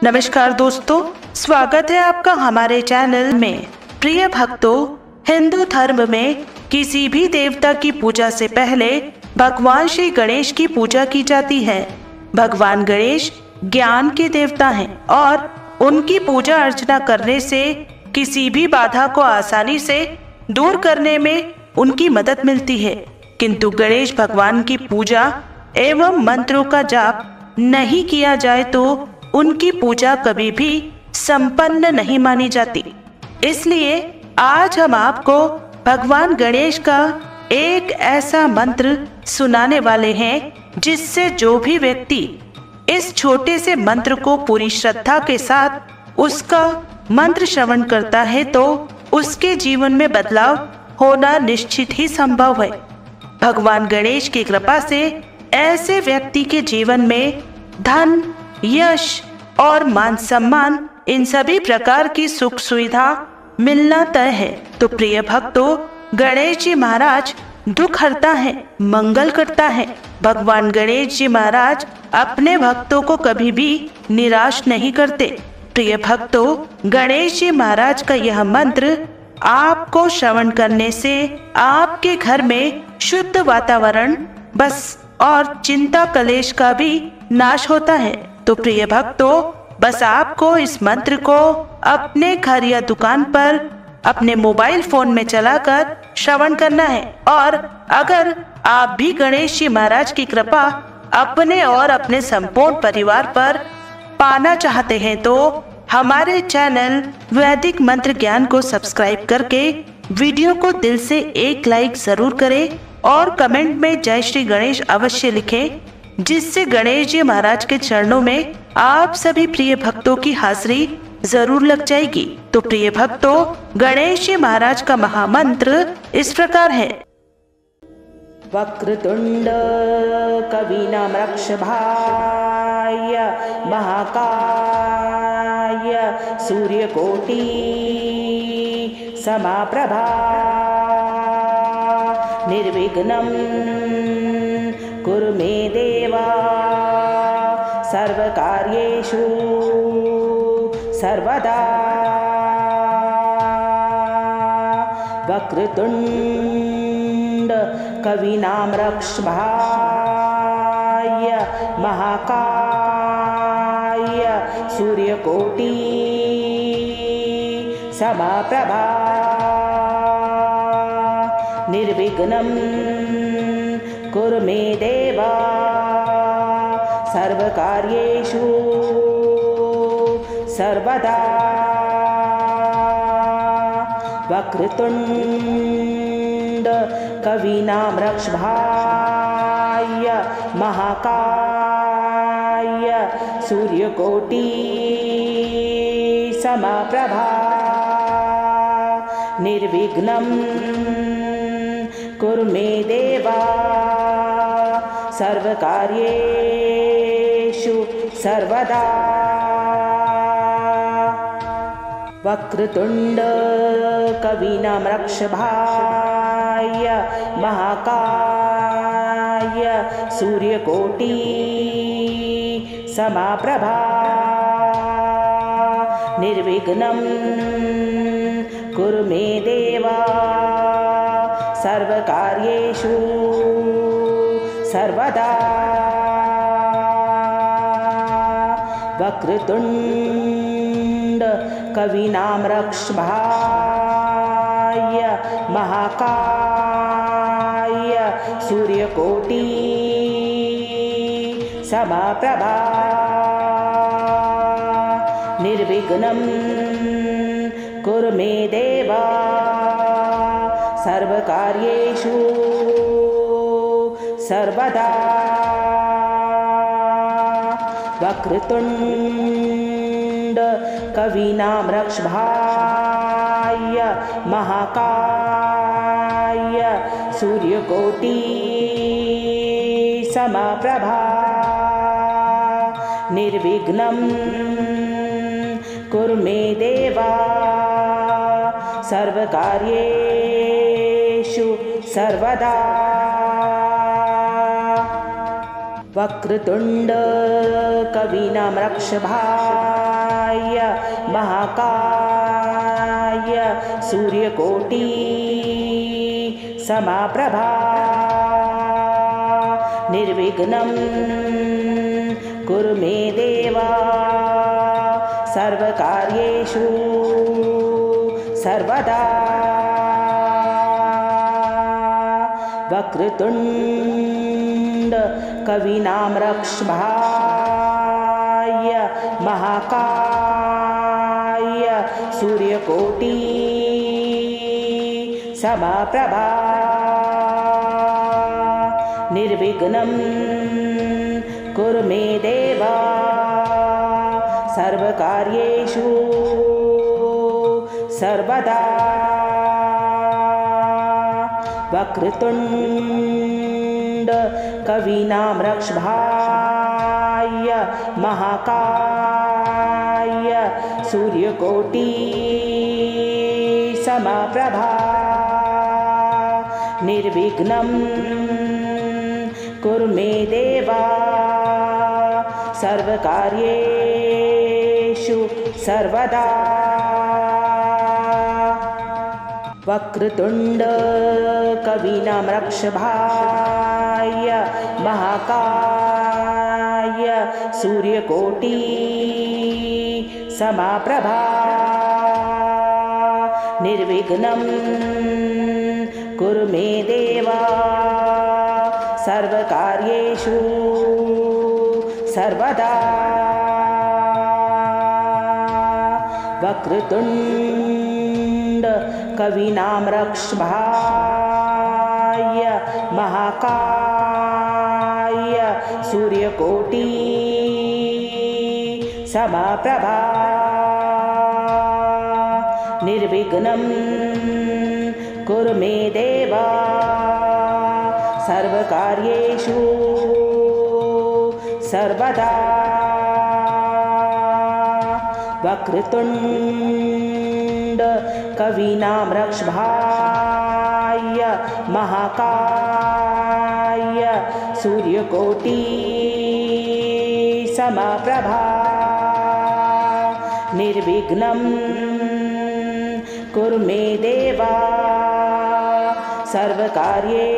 नमस्कार दोस्तों, स्वागत है आपका हमारे चैनल में। प्रिय भक्तों, हिंदू धर्म में किसी भी देवता की पूजा से पहले भगवान श्री गणेश की पूजा की जाती है। भगवान गणेश ज्ञान के देवता हैं और उनकी पूजा अर्चना करने से किसी भी बाधा को आसानी से दूर करने में उनकी मदद मिलती है। किंतु गणेश भगवान की पूजा एवं मंत्रों का जाप नहीं किया जाए तो उनकी पूजा कभी भी संपन्न नहीं मानी जाती। इसलिए आज हम आपको भगवान गणेश का एक ऐसा मंत्र सुनाने वाले हैं जिससे जो भी व्यक्ति इस छोटे से मंत्र को पूरी श्रद्धा के साथ उसका मंत्र श्रवण करता है तो उसके जीवन में बदलाव होना निश्चित ही संभव है। भगवान गणेश की कृपा से ऐसे व्यक्ति के जीवन में धन, यश और मान सम्मान, इन सभी प्रकार की सुख सुविधा मिलना तय है। तो प्रिय भक्तों, गणेश जी महाराज दुख हरता है, मंगल करता है। भगवान गणेश जी महाराज अपने भक्तों को कभी भी निराश नहीं करते। प्रिय भक्तों, गणेश जी महाराज का यह मंत्र आपको श्रवण करने से आपके घर में शुद्ध वातावरण बस और चिंता कलेश का भी नाश होता है। तो प्रिय भक्तों, बस आपको इस मंत्र को अपने घर या दुकान पर अपने मोबाइल फोन में चलाकर श्रवण करना है। और अगर आप भी गणेश जी महाराज की कृपा अपने और अपने संपूर्ण परिवार पर पाना चाहते हैं तो हमारे चैनल वैदिक मंत्र ज्ञान को सब्सक्राइब करके वीडियो को दिल से एक लाइक जरूर करें और कमेंट में जय श्री गणेश अवश्य लिखें, जिससे गणेश जी महाराज के चरणों में आप सभी प्रिय भक्तों की हाजिरी जरूर लग जाएगी। तो प्रिय भक्तों, गणेश जी महाराज का महामंत्र इस प्रकार है। वक्रतुंड कविनामृक्षभाय महाकाय सूर्यकोटि समाप्रभा निर्विघ्नं कुरु मे देवा सर्वकार्येषु सर्वदा। वक्रतुंड कविनामृक्षभाय महाकाय सूर्यकोटि समप्रभा निर्विघ्नं कुरु मे देवा सर्वकार्येषु सर्वदा। वक्रतुंड कविनामृक्षभाय महाकाय सूर्यकोटि समप्रभा निर्विघ्नं कुरु मे देवा सर्वकार्येषु सर्वदा। वक्रतुंड कविनामृक्षभाय महाकाय सूर्यकोटि समप्रभा निर्विघ्नं कुरु मे देवा सर्वकार्येषु सर्वदा। वक्रतुंड कविनामृक्षभाय महाकाय सूर्यकोटि समप्रभा निर्विघ्नं कुरु मे देवा सर्वकार्येषु सर्वदा। वक्रतुंड कविनामृक्षभाय महाकाय सूर्यकोटि समप्रभा निर्विघ्नं कुरु मे देवा सर्वकार्येषु सर्वदा। वक्रतुंड कवीनां रक्षभाय महाकाय सूर्यकोटि समाप्रभा निर्विघ्नं कुरु मे देवा सर्वकार्येषु सर्वदा वक्रतुण्ड कवीनां रक्षभाय महाकाय सूर्यकोटि समप्रभा निर्विघ्नं कुरु मे देवा सर्वकार्येषु सर्वदा वक्रतुण्ड कवीनां रक्षभाय महाकाय सूर्यकोटि समप्रभा निर्विघ्नं कुरु मे देवा सर्वकार्येषु सर्वदा वक्रतुण्ड कवीनां रक्षभाय महाकाय सूर्यकोटि समप्रभा निर्विघ्नं कुरु मे देवा सर्वकार्येषु सर्वदा वक्रतुण्ड कवीनां रक्षभाय महाकाय सूर्यकोटि समप्रभा निर्विघ्नं कुरु मे देवा सर्वकार्येषु सर्वदा वक्रतुण्ड कवीनां रक्षभाय महाकाय सूर्यकोटि समप्रभा निर्विघ्नं कुरु मे देवा सर्वकार्येषु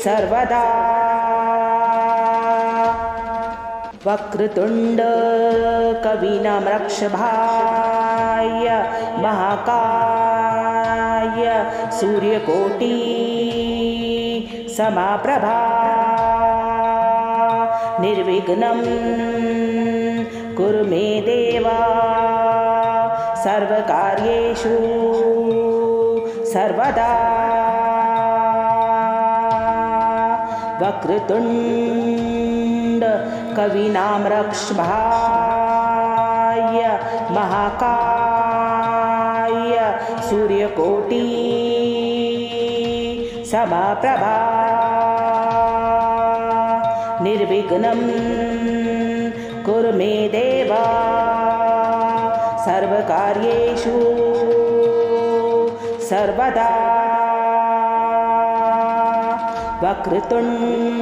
सर्वदा वक्रतुण्ड कवीनां रक्षभाय महाकाय सूर्यकोटि समप्रभा निर्विघ्नं कुरु मे देवा सर्वकार्येषु सर्वदा वक्रतुण्ड कवीनां रक्षभाय महाकाय सूर्यकोटि समप्रभा निर्विघ्नं कुरु मे देवा सर्वकार्येषु सर्वदा वक्रतुण्ड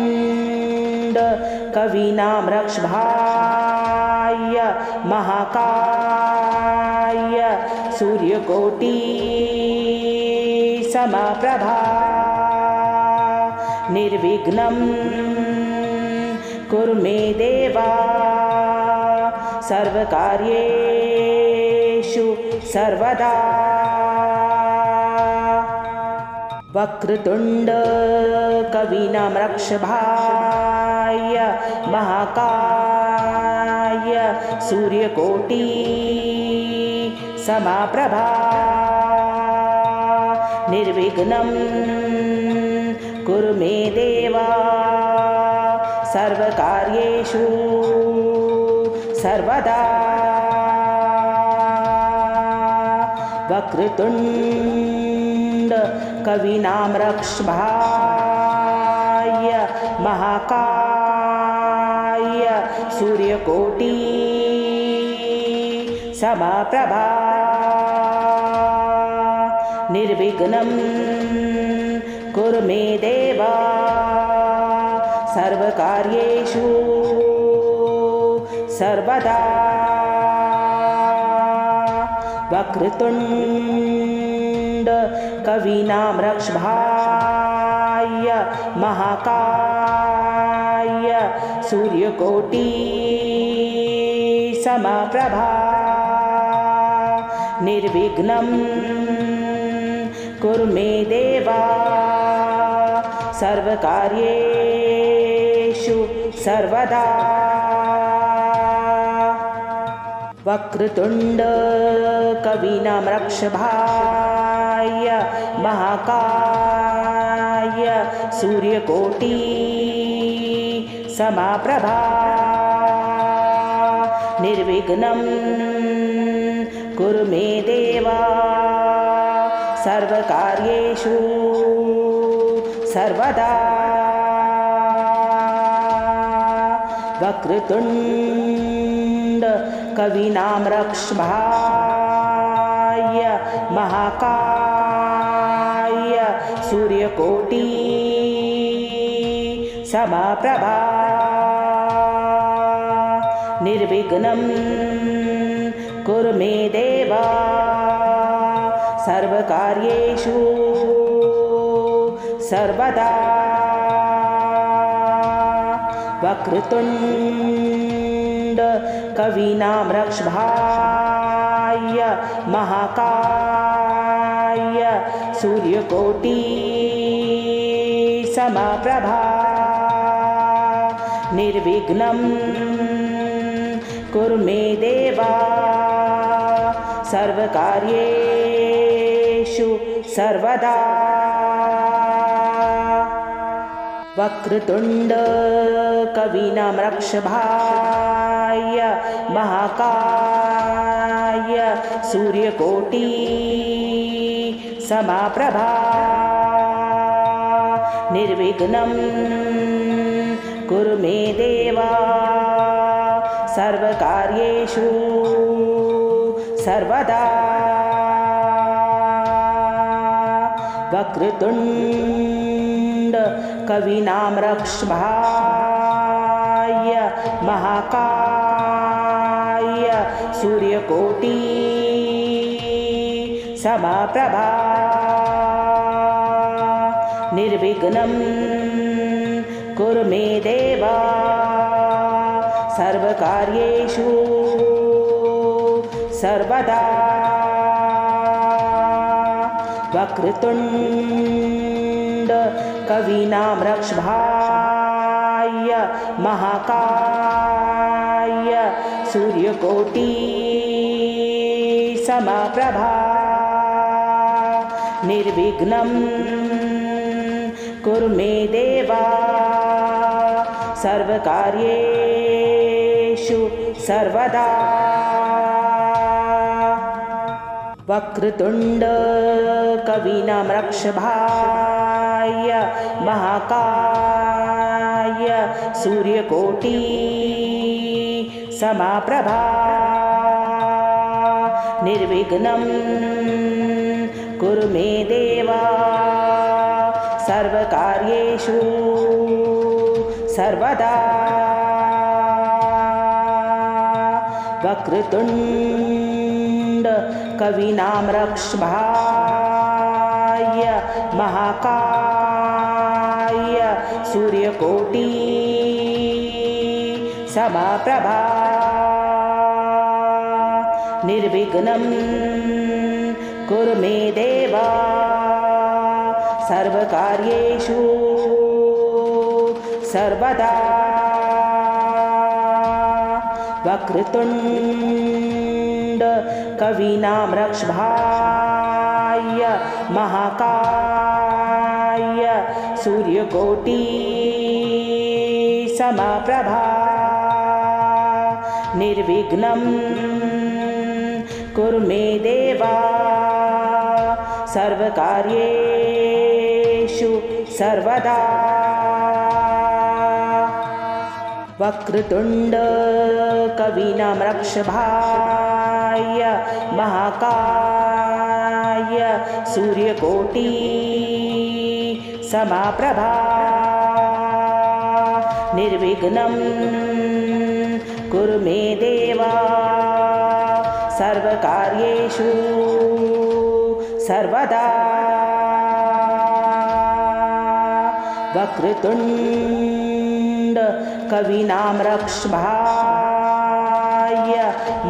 कवीनां रक्षभाय महाकाय सूर्यकोटि समप्रभा निर्विघ्नं कुरु मे देवा सर्वकार्येषु सर्वदा वक्रतुण्ड कवीनां रक्षभाय महाकाय सूर्यकोटि समप्रभा निर्विघ्नं कुरु मे देवा सर्वकार्येषु सर्वदा वक्रतुण्ड कवीनां रक्षभाय महाकाय सूर्यकोटि समप्रभा निर्विघ्नं कुरु मे देवा सर्वकार्येषु सर्वदा वक्रतुण्ड कवीनामृषभाय महाकाय सूर्यकोटि समप्रभा निर्विघ्नं कुरु मे देवा सर्वकार्येषु सर्वदा वक्रतुण्ड कवीनामृषभाय महाकाय सूर्यकोटि समप्रभा निर्विघ्नं कुरु मे देवा सर्वकार्येषु सर्वदा वक्रतुण्ड कवीनामृषभाय महाकाय सूर्यकोटि समप्रभा निर्विघ्नं कुरु मे देवा सर्वकार्येषु सर्वदा वक्रतुण्ड कवीनामृषभाय महाकाय सूर्यकोटि समप्रभा निर्विघ्नं कुरु मे देवा सर्वकार्येषु सर्वदा वक्रतुण्ड कवीनामृषभाय महाकाय सूर्यकोटि समप्रभा निर्विघ्नं कुरु मे देवा सर्वकार्येषु सर्वदा वक्रतुण्ड कवीनामृषभाय महाकाय सूर्यकोटि समप्रभा निर्विघ्नं कुरु मे देवा सर्वकार्येषु सर्वदा वक्रतुण्ड कवीनामृषभाय महाकाय सूर्यकोटि समप्रभा निर्विघ्नं कुरु मे देवा सर्वकार्येषु सर्वदा वक्रतुण्ड कवीनामृषभाय महाकाय सूर्यकोटि समप्रभा निर्विघ्नं कुरु मे देवा सर्वकार्येषु सर्वदा वक्रतुण्ड कवीनामृषभाय महाकाय सूर्यकोटि समप्रभा निर्विघ्नं कुरु मे देवा सर्वकार्येषु सर्वदा वक्रतुण्ड कवीनामृषभाय महाकाय सूर्यकोटि समप्रभा निर्विघ्नं कुरु मे देवा सर्वकार्येषु सर्वदा वक्रतुण्ड कवीनामृषभाय महाकाय सूर्यकोटि समप्रभा निर्विघ्नं कुरु मे देवा सर्वकार्येषु सर्वदा वक्रतुण्ड कवीनामरक्ष्भाय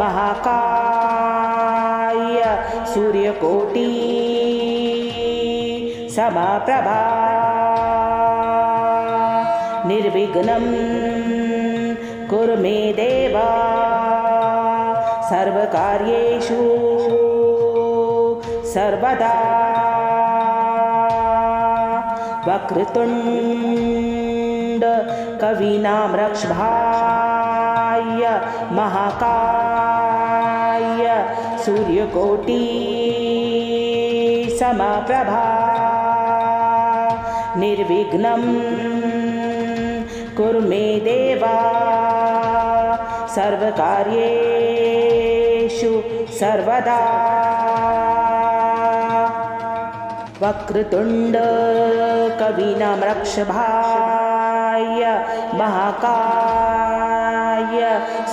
महाकाय सूर्यकोटि समप्रभा निर्विघ्नं कुरु मे देवा सर्वकार्येषु सर्वदा वक्रतुण्ड कवीनामरक्ष्भाय महाकाय सूर्यकोटि समप्रभा निर्विघ्नं कुरु मे देवा सर्वकार्येषु सर्वदा वक्रतुण्ड कवीनामरक्ष्भाय महाकाय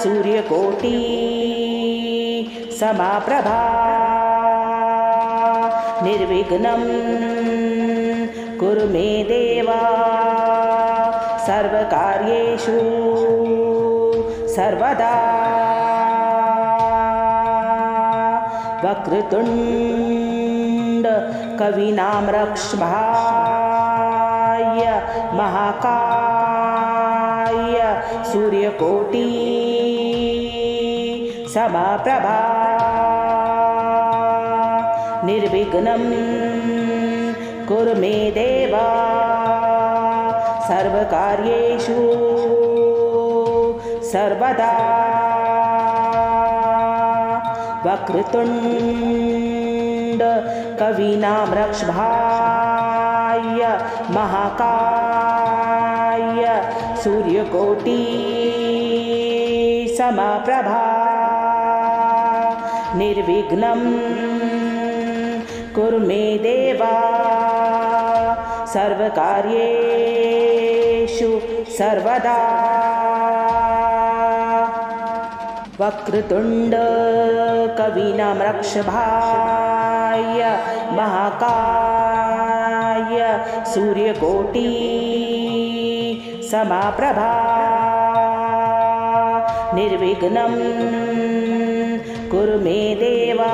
सूर्यकोटि समप्रभा निर्विघ्नं कुरु मे देवा सर्वकार्येषु सर्वदा वक्रतुण्ड कवीनामरक्ष्भाय महाकाय सूर्यकोटि समप्रभा निर्विघ्नं कुरु मे देवा सर्वकार्येषु सर्वदा वक्रतुण्ड कवीनामरक्ष्भाय महाकाय सूर्यकोटि समप्रभा निर्विघ्नं कुरु मे देवा सर्वकार्येषु सर्वदा वक्रतुण्ड कवीनामरक्ष्भाय महाकाय सूर्यकोटि समप्रभा निर्विघ्नं कुरु मे देवा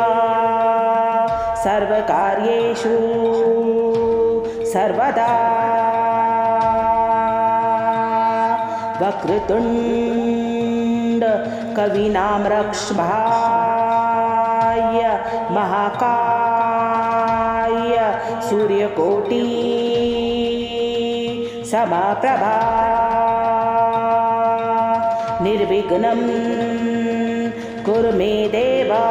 सर्वकार्येषु सर्वदा वक्रतुण्ड कवीनामरक्ष्भाय महाकाय सूर्यकोटि समप्रभा निर्विघ्नं कुरु मे देवा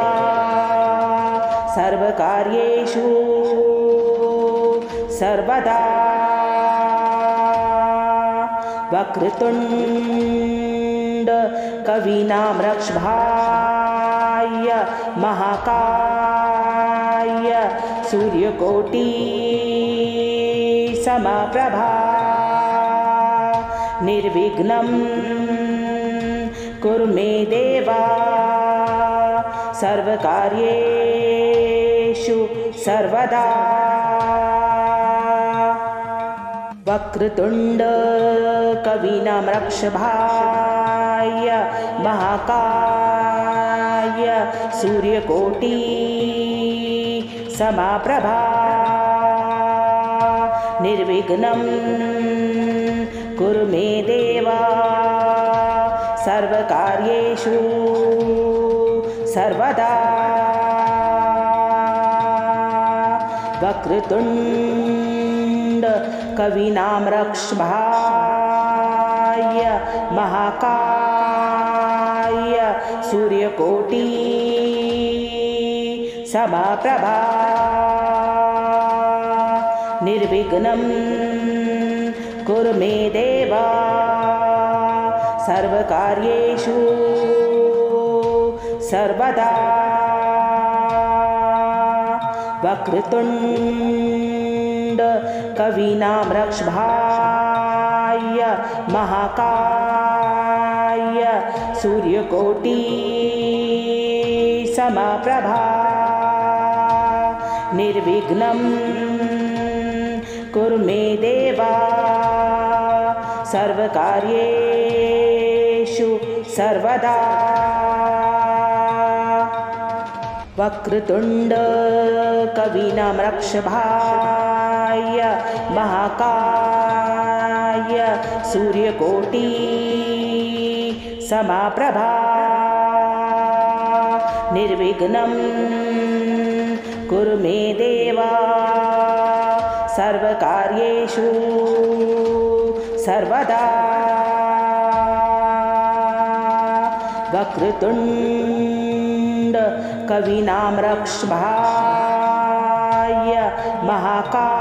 सर्वकार्येषु सर्वदा वक्रतुण्ड कवीनामरक्ष्भाय महाकाय सूर्यकोटि समप्रभा निर्विघ्नं कुरु मे देवा सर्वकार्येषु सर्वदा वक्रतुण्ड कवीनामरक्ष्भाय महाकाय सूर्यकोटि समप्रभा निर्विघ्नं कुरु मे देवा सर्वकार्येषु सर्वदा वक्रतुण्ड कवीनामरक्ष्भाय महाकाय सूर्यकोटि समप्रभा निर्विघ्नं कुरु मे देवा सर्वकार्येषु सर्वदा वक्रतुण्ड कवीनामरक्ष्भाय महाकाय सूर्यकोटि समप्रभा निर्विघ्नं कुरु मे देवा सर्वकार्येषु सर्वदा वक्रतुण्ड कविनामरक्षभाय महाकाय सूर्यकोटि समप्रभा निर्विघ्नं कुरु मे देवा सर्वकार्येषु सर्वदा वक्रतुण्ड कविनामरक्षभाय महाकाय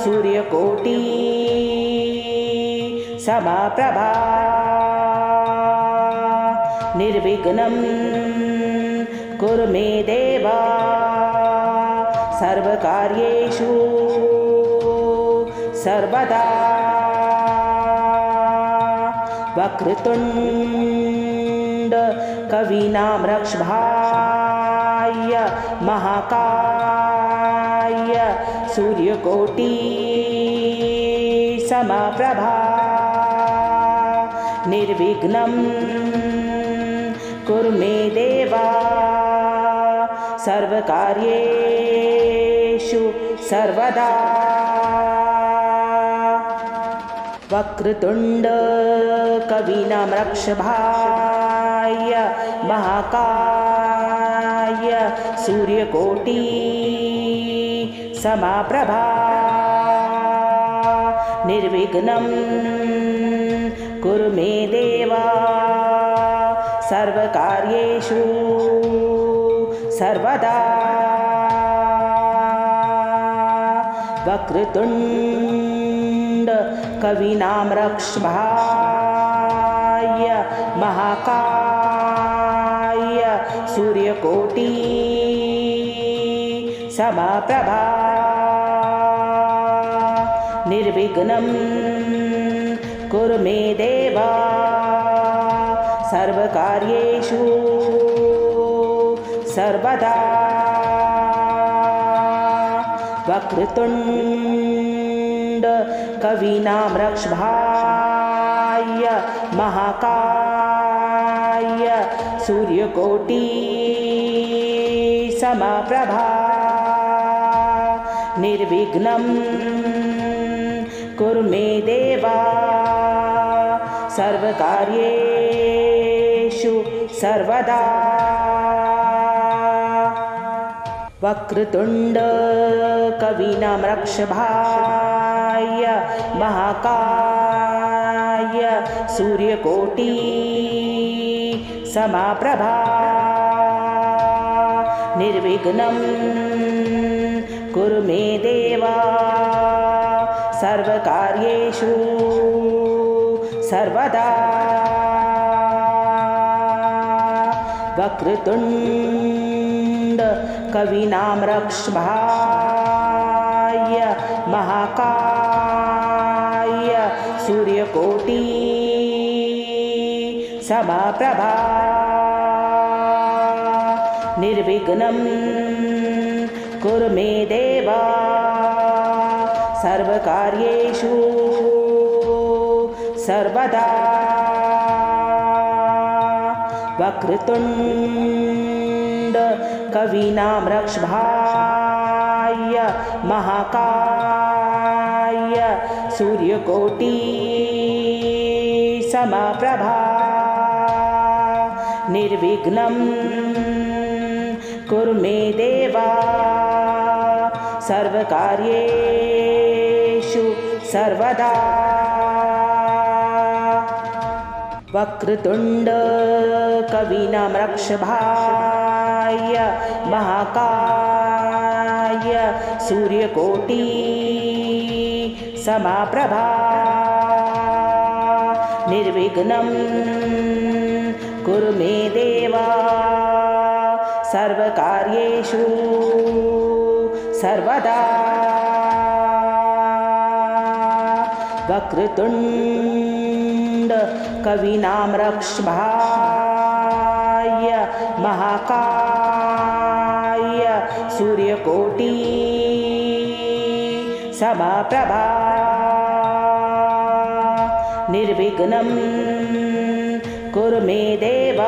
सूर्यकोटि समप्रभा निर्विघ्नं कुरु मे देवा सर्वकार्येषु सर्वदा वक्रतुण्ड कविनामरक्षभाय महाकाय सूर्यकोटि समप्रभा निर्विघ्नं कुरु मे देवा सर्वकार्येषु सर्वदा वक्रतुण्ड कविनामरक्षभाय महाकाय सूर्यकोटि समप्रभा निर्विघ्नं कुरु मे देवा सर्वकार्येषु सर्वदा वक्रतुण्ड कविनामरक्षभाय महाकाय सूर्यकोटि समप्रभा निर्विघ्नं कुरु मे देवा सर्वकार्येषु सर्वदा वक्रतुण्ड कविनामरक्षभाय महाकाय सूर्यकोटि समप्रभा निर्विघ्नं कुरु मे देवा सर्वकार्येषु सर्वदा वक्रतुण्ड कविनामरक्षभाय महाकाय सूर्यकोटि समप्रभा निर्विघ्नं कुरु मे देवा सर्वकार्येषु सर्वदा वक्रतुण्ड कविनामरक्षभाय महाकाय सूर्यकोटि समप्रभा निर्विघ्नं कुरु मे देवा सर्वकार्येषु सर्वदा वक्रतुण्ड कविनामरक्षभाय महाकाय सूर्यकोटि समप्रभा निर्विघ्नं कुरु मे देवा सर्वकार्येषु सर्वदा वक्रतुण्ड कविनामरक्षभाय महाकाय सूर्यकोटि समप्रभा निर्विघ्नं कुरु मे देवा सर्वकार्येषु सर्वदा वक्रतुण्ड कवीनां रक्ष्भाय महाकाय सूर्यकोटि समप्रभा निर्विघ्नं कुरु मे देव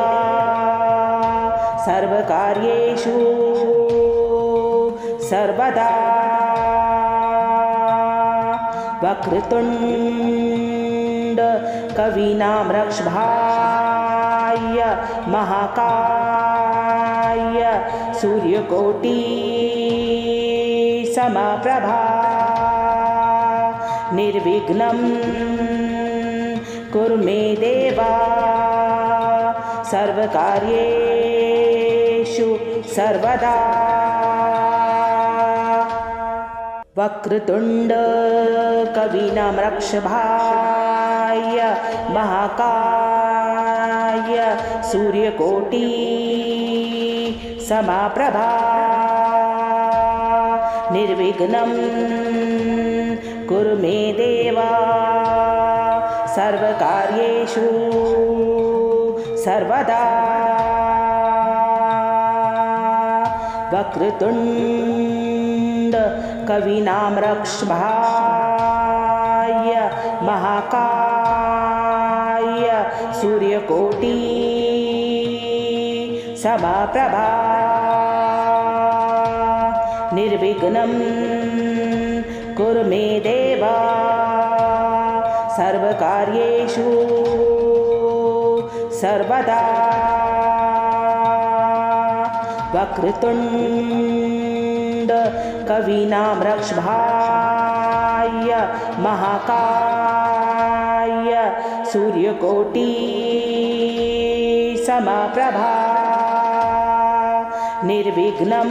सर्वकार्येषु सर्वदा वक्रतुण्ड कवीनां रक्ष्भाय महाकाय सूर्यकोटि समप्रभा निर्विघ्नं कुरु मे देव सर्वकार्येषु सर्वदा वक्रतुण्ड कवीनां रक्ष्भाय महाकाय सूर्यकोटि समप्रभा निर्विघ्नं कुरु मे देव सर्वकार्येषु सर्वदा वक्रतुण्ड कवीनां रक्ष्भाय महाकाय सूर्यकोटि समप्रभा निर्विघ्नं कुरु मे देव सर्वकार्येषु सर्वदा वक्रतुण्ड कवीनां रक्ष्भाय महाकाय सूर्यकोटि समप्रभा निर्विघ्नं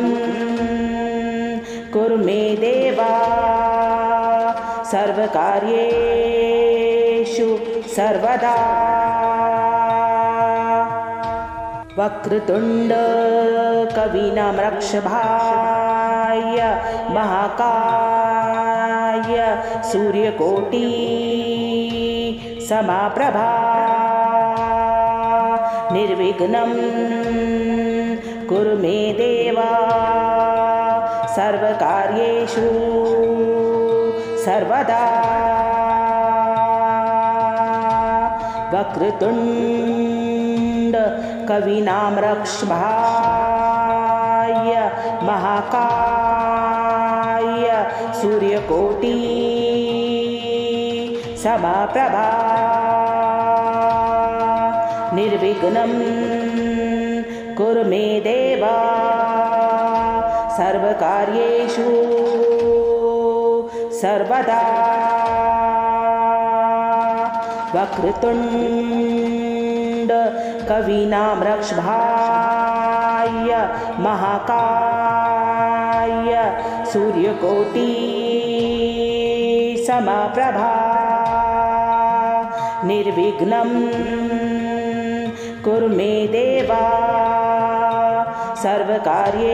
कुरु मे देव सर्वकार्येषु सर्वदा वक्रतुण्ड कवीनां रक्ष्भाय महाकाय सूर्यकोटि समप्रभा निर्विघ्नं कुरु मे देव सर्वकार्येषु सर्वदा वक्रतुण्ड कवीनां रक्ष्भाय महाकाय सूर्यकोटि समप्रभा निर्विघ्नं कुरु मे देव सर्वकार्येषु सर्वदा वक्रतुण्ड कवीनां रक्ष्भाय महाकाय सूर्यकोटि समप्रभा निर्विघ्नं कुरु मे देव सर्वकार्येषु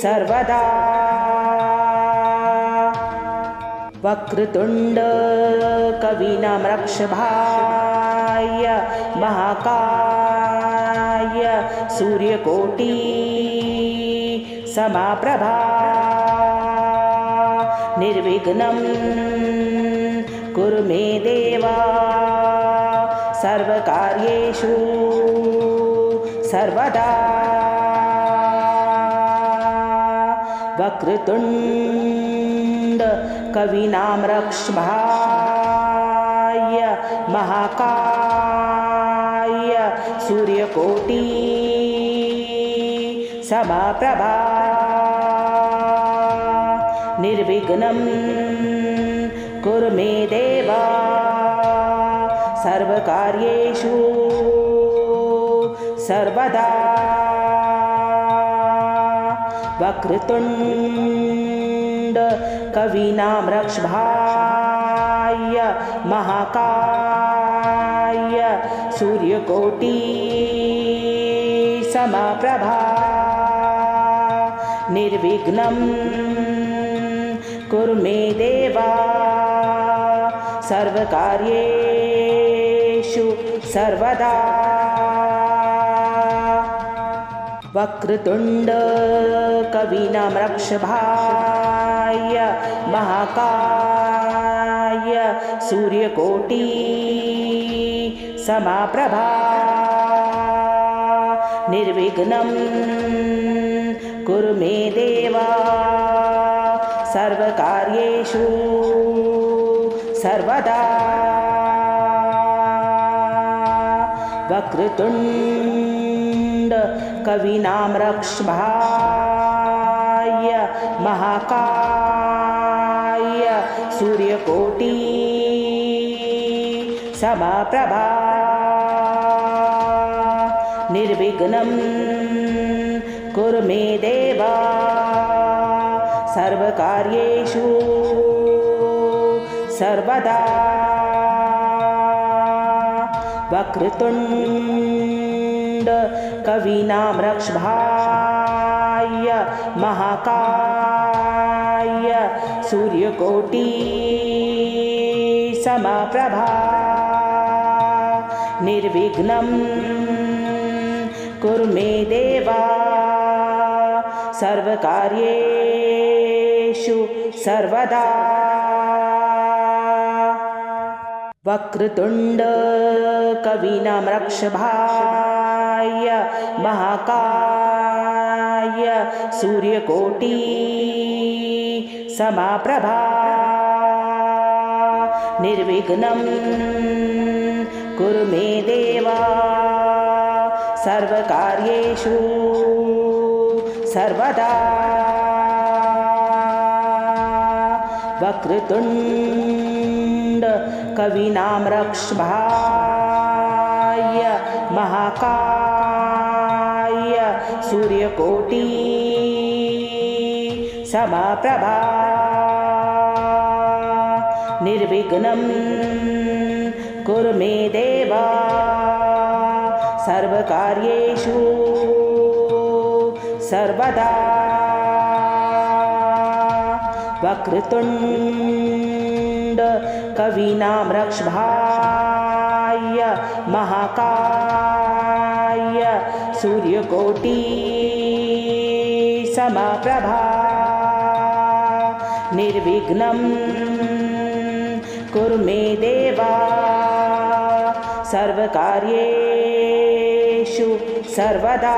सर्वदा वक्रतुण्ड कवीनां रक्ष्भाय महाकाय सूर्यकोटि समप्रभा निर्विघ्नं कुरु मे देव सर्वकार्येषु सर्वदा वक्रतुण्ड कवीनां रक्ष्भाय महाकाय सूर्यकोटि समप्रभा निर्विघ्नं कुरु मे देव सर्वकार्येषु सर्वदा वक्रतुण्ड कवीनां रक्ष्भाय महाकाय सूर्यकोटि समप्रभा निर्विघ्नं कुरु मे देव सर्वकार्ये सर्वदा वक्रतुंड कविनामृक्षभाय महाकाय सूर्यकोटि समाप्रभा निर्विघ्नं कुरु मे देवा सर्वकार्येषु सर्वदा वक्रतुंड कविनामृक्षभाय महाकाय सूर्यकोटि समप्रभा निर्विघ्नं कुरु मे देवा सर्वकार्येषु सर्वदा वक्रतुंड कविनामृक्षभाय महाकाय सूर्यकोटि समप्रभा निर्विघ्नं कुरु मे देवा सर्वकार्येषु सर्वदा वक्रतुंड कविनामृक्षभाय महाकाय सूर्यकोटि समप्रभा निर्विघ्नं कुरु मे देवा सर्वकार्येषु सर्वदा वक्रतुंड कविनामृक्षभाय महाकाय सूर्यकोटि समप्रभा निर्विघ्नं कुरु मे देवा सर्वकार्येषु सर्वदा वक्रतुंड कविनामृक्षभाय महाकाय सूर्यकोटि समप्रभा निर्विघ्नं कुरु मे देवा सर्वकार्येषु सर्वदा